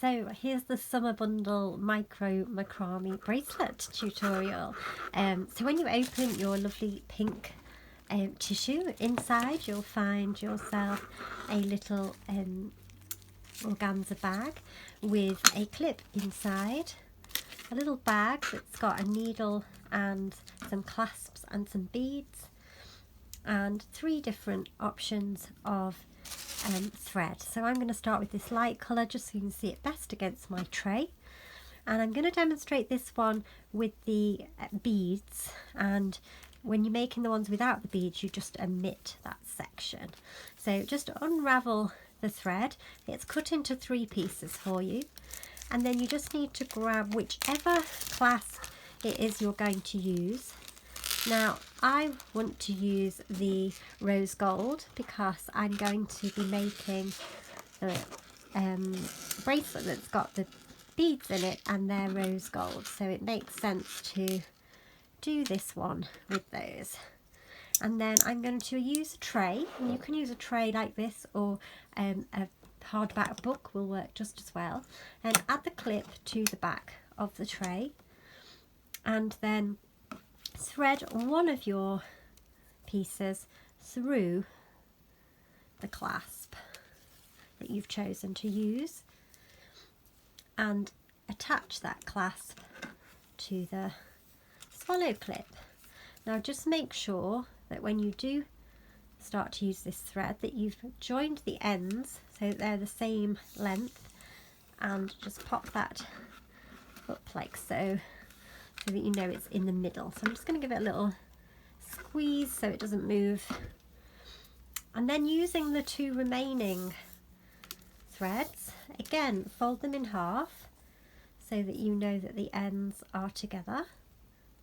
So here's the summer bundle macrame bracelet tutorial. So when you open your lovely pink tissue, inside you'll find yourself a little organza bag with a clip inside, a little bag that's got a needle and some clasps and some beads, and 3 different options of thread. So I'm going to start with this light colour just so you can see it best against my tray, and I'm going to demonstrate this one with the beads, and when you're making the ones without the beads you just omit that section. So just unravel the thread. It's cut into 3 pieces for you, and then you just need to grab whichever clasp it is you're going to use. Now I want to use the rose gold because I'm going to be making the bracelet that's got the beads in it, and they're rose gold, so it makes sense to do this one with those. And then I'm going to use a tray, and you can use a tray like this, or a hardback book will work just as well, and add the clip to the back of the tray, and then thread one of your pieces through the clasp that you've chosen to use, and attach that clasp to the swallow clip. Now just make sure that when you do start to use this thread that you've joined the ends so that they're the same length, and just pop that up like so, so that you know it's in the middle. So I'm just going to give it a little squeeze so it doesn't move, and then using the 2 remaining threads, again fold them in half so that you know that the ends are together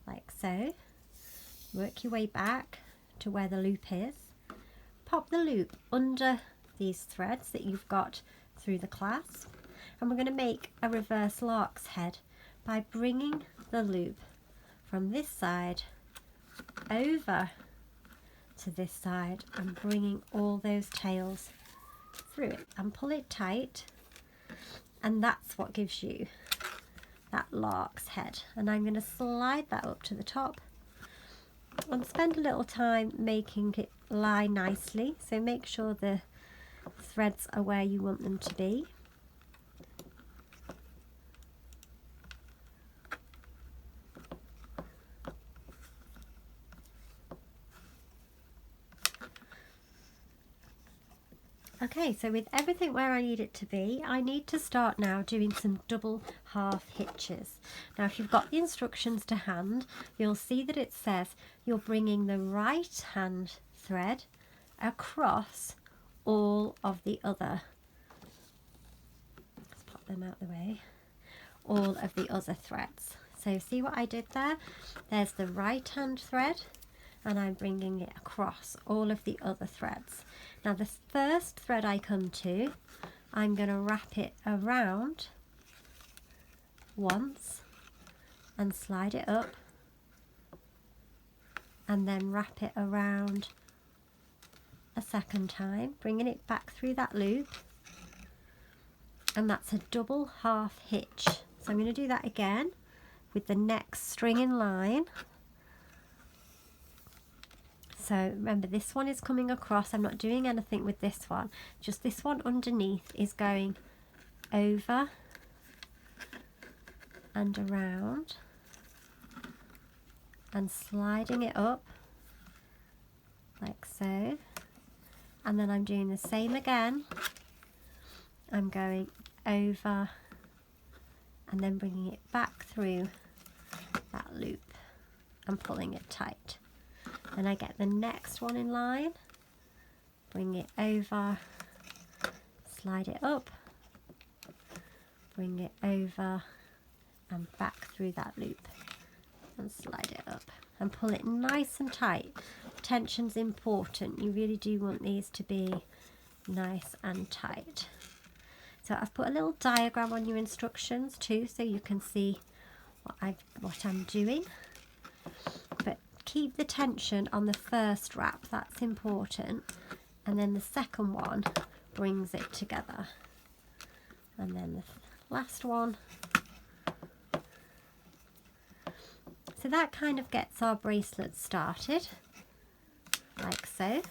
like so. Work your way back to where the loop is, pop the loop under these threads that you've got through the clasp, and we're going to make a reverse lark's head by bringing the loop from this side over to this side and bringing all those tails through it, and pull it tight, and that's what gives you that lark's head. And I'm going to slide that up to the top and spend a little time making it lie nicely, so make sure the threads are where you want them to be. Okay, so with everything where I need it to be, I need to start now doing some double half hitches. Now if you've got the instructions to hand, you'll see that it says you're bringing the right hand thread across all of the other, let's pop them out the way, all of the other threads. So see what I did there? There's the right hand thread, and I'm bringing it across all of the other threads. Now the first thread I come to, I'm going to wrap it around once and slide it up, and then wrap it around a second time, bringing it back through that loop, and that's a double half hitch. So I'm going to do that again with the next string in line. So remember, this one is coming across, I'm not doing anything with this one, just this one underneath is going over and around and sliding it up like so, and then I'm doing the same again. I'm going over and then bringing it back through that loop and pulling it tight. Then I get the next one in line, bring it over, slide it up, bring it over and back through that loop and slide it up and pull it nice and tight. Tension's important, you really do want these to be nice and tight. So I've put a little diagram on your instructions too, so you can see what I'm doing. But keep the tension on the first wrap, that's important, and then the second one brings it together, and then the last one. So that kind of gets our bracelet started, like so.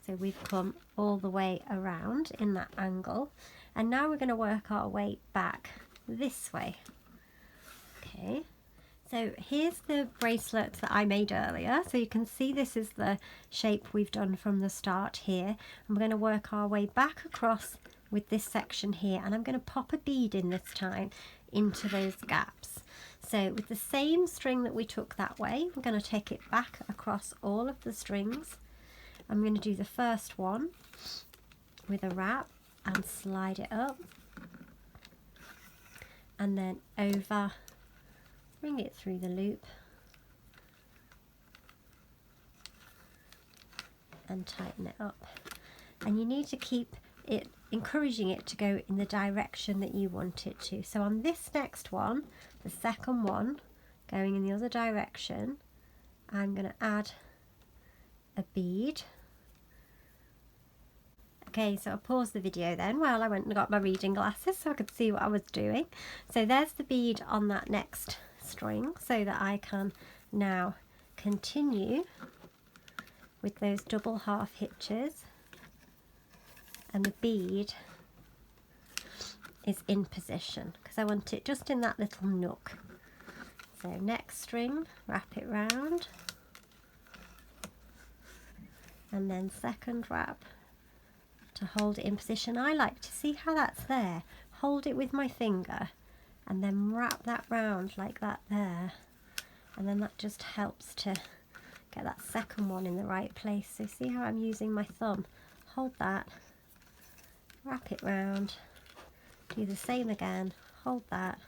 So we've come all the way around in that angle, and now we're going to work our way back this way. Okay, so here's the bracelet that I made earlier. So you can see this is the shape we've done from the start here, and we're going to work our way back across with this section here, and I'm going to pop a bead in this time into those gaps. So with the same string that we took that way, we're going to take it back across all of the strings. I'm going to do the first one with a wrap and slide it up, and then over, bring it through the loop and tighten it up. And you need to keep it, encouraging it to go in the direction that you want it to. So on this next one, the second one going in the other direction, I'm going to add a bead. Okay, so I paused the video then while I went and got my reading glasses so I could see what I was doing. So there's the bead on that next string, so that I can now continue with those double half hitches, and the bead is in position because I want it just in that little nook. So next string, wrap it round, and then second wrap to hold it in position. I like to see how that's there, hold it with my finger and then wrap that round like that there, and then that just helps to get that second one in the right place. So see how I'm using my thumb, hold that, wrap it round, do the same again, hold that,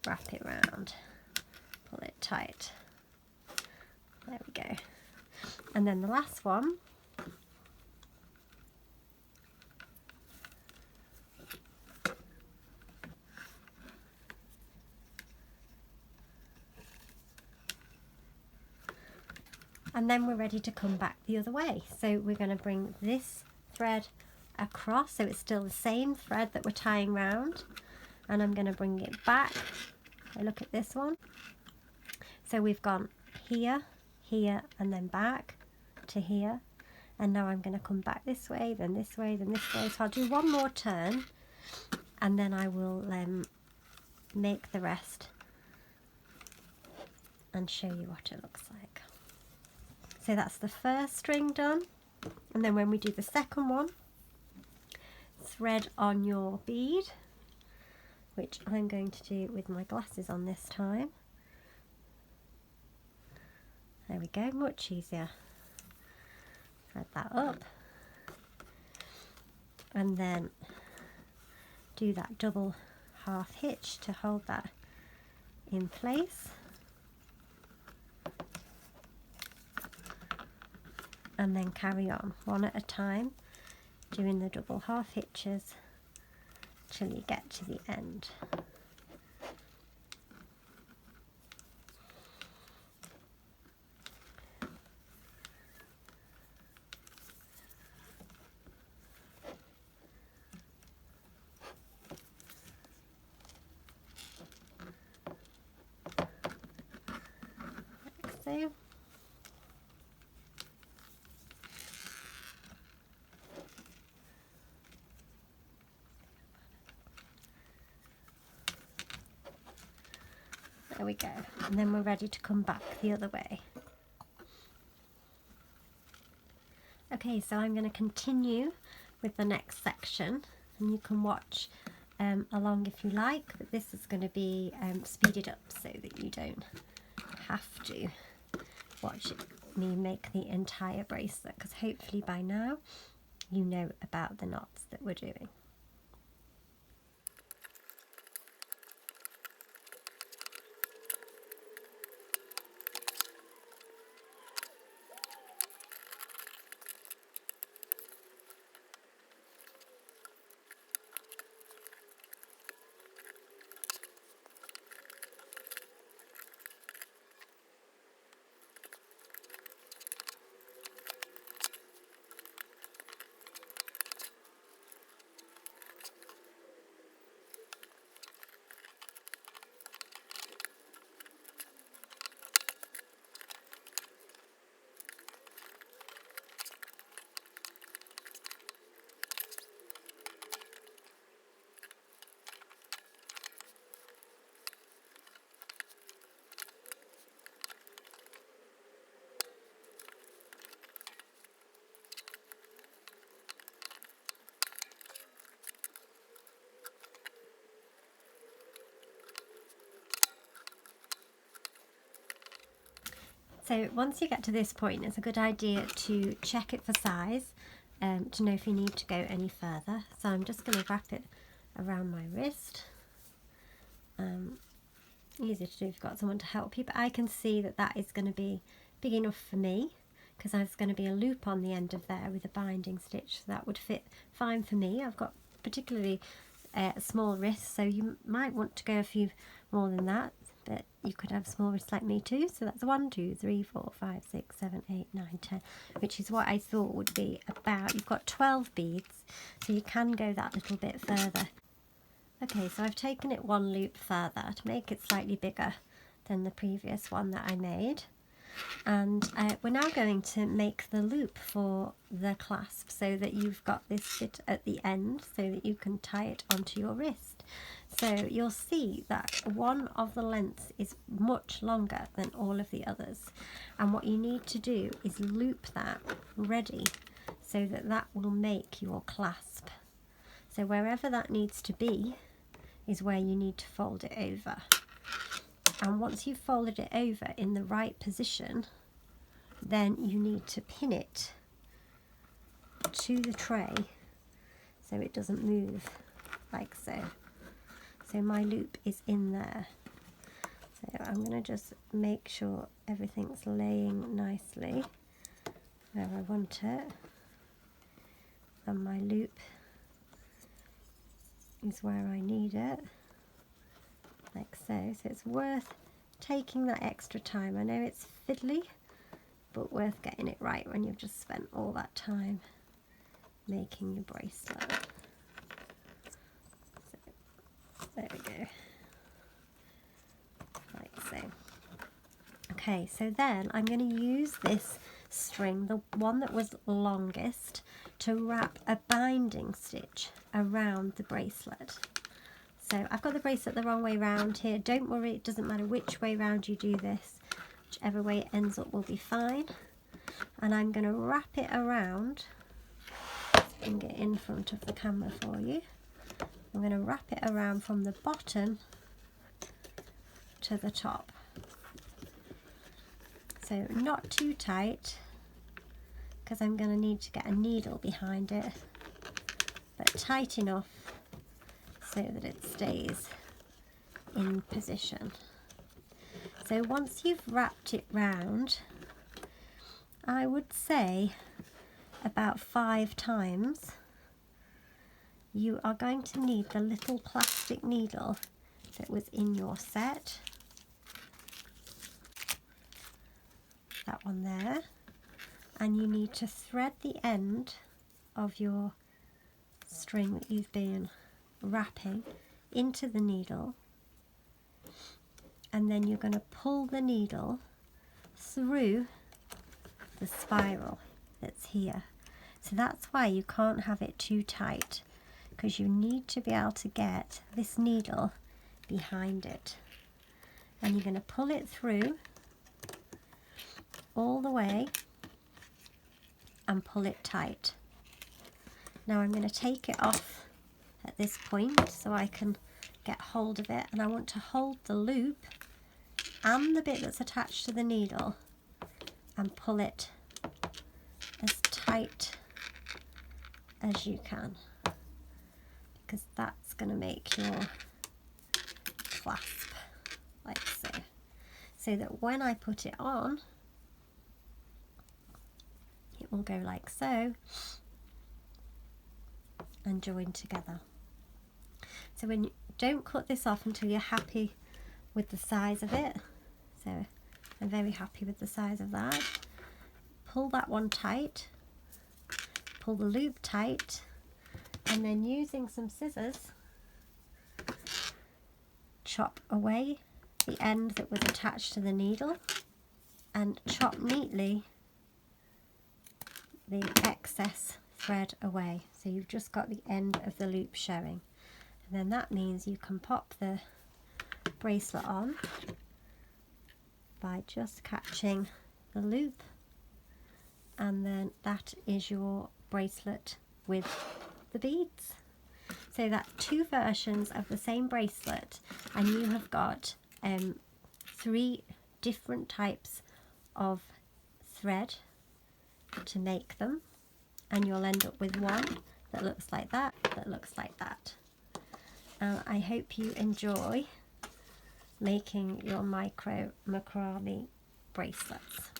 wrap it round, pull it tight. There we go. And then the last one, and then we're ready to come back the other way. So we're going to bring this thread across, so it's still the same thread that we're tying round, and I'm going to bring it back. So look at this one. So we've gone here, here, and then back to here, and now I'm going to come back this way, then this way, then this way. So I'll do one more turn, and then I will make the rest and show you what it looks like. So that's the first string done, and then when we do the second one, thread on your bead, which I'm going to do with my glasses on this time. There we go, much easier. Thread that up, and then do that double half hitch to hold that in place. And then carry on one at a time, doing the double half hitches till you get to the end. Like so. There we go, and then we're ready to come back the other way. Okay, so I'm going to continue with the next section, and you can watch along if you like, but this is going to be speeded up so that you don't have to watch me make the entire bracelet, because hopefully by now you know about the knots that we're doing. So once you get to this point, it's a good idea to check it for size, to know if you need to go any further. So I'm just going to wrap it around my wrist. Easy to do if you've got someone to help you, but I can see that that is going to be big enough for me, because there's going to be a loop on the end of there with a binding stitch, so that would fit fine for me. I've got particularly small wrists, so you might want to go a few more than that, but you could have small wrists like me too. So that's 1, 2, 3, 4, 5, 6, 7, 8, 9, 10, which is what I thought would be about. You've got 12 beads, so you can go that little bit further. Okay, so I've taken it one loop further to make it slightly bigger than the previous one that I made. And we're now going to make the loop for the clasp, so that you've got this bit at the end so that you can tie it onto your wrist. So you'll see that one of the lengths is much longer than all of the others, and what you need to do is loop that ready so that that will make your clasp. So wherever that needs to be is where you need to fold it over. And once you've folded it over in the right position, then you need to pin it to the tray so it doesn't move, like so. So my loop is in there. So I'm going to just make sure everything's laying nicely where I want it. And my loop is where I need it, like so. So it's worth taking that extra time. I know it's fiddly, but worth getting it right when you've just spent all that time making your bracelet. So there we go, like so. Okay, so then I'm going to use this string, the one that was longest, to wrap a binding stitch around the bracelet. So I've got the bracelet the wrong way round here. Don't worry, it doesn't matter which way round you do this. Whichever way it ends up will be fine. And I'm going to wrap it around. Bring it in front of the camera for you. I'm going to wrap it around from the bottom to the top. So not too tight, because I'm going to need to get a needle behind it, but tight enough so that it stays in position. So once you've wrapped it round, I would say about 5 times, you are going to need the little plastic needle that was in your set. That one there. And you need to thread the end of your string that you've been wrapping into the needle, and then you're going to pull the needle through the spiral that's here. So that's why you can't have it too tight, because you need to be able to get this needle behind it, and you're going to pull it through all the way and pull it tight. Now I'm going to take it off at this point so I can get hold of it, and I want to hold the loop and the bit that's attached to the needle and pull it as tight as you can, because that's going to make your clasp like so, so that when I put it on, it will go like so and join together. So when you don't cut this off until you're happy with the size of it. So I'm very happy with the size of that. Pull that one tight, pull the loop tight, and then using some scissors, chop away the end that was attached to the needle and chop neatly the excess thread away, so you've just got the end of the loop showing. And then that means you can pop the bracelet on by just catching the loop, and then that is your bracelet with the beads. So that's 2 versions of the same bracelet, and you have got 3 different types of thread to make them, and you'll end up with one that looks like that, that looks like that. I hope you enjoy making your micro macrame bracelets.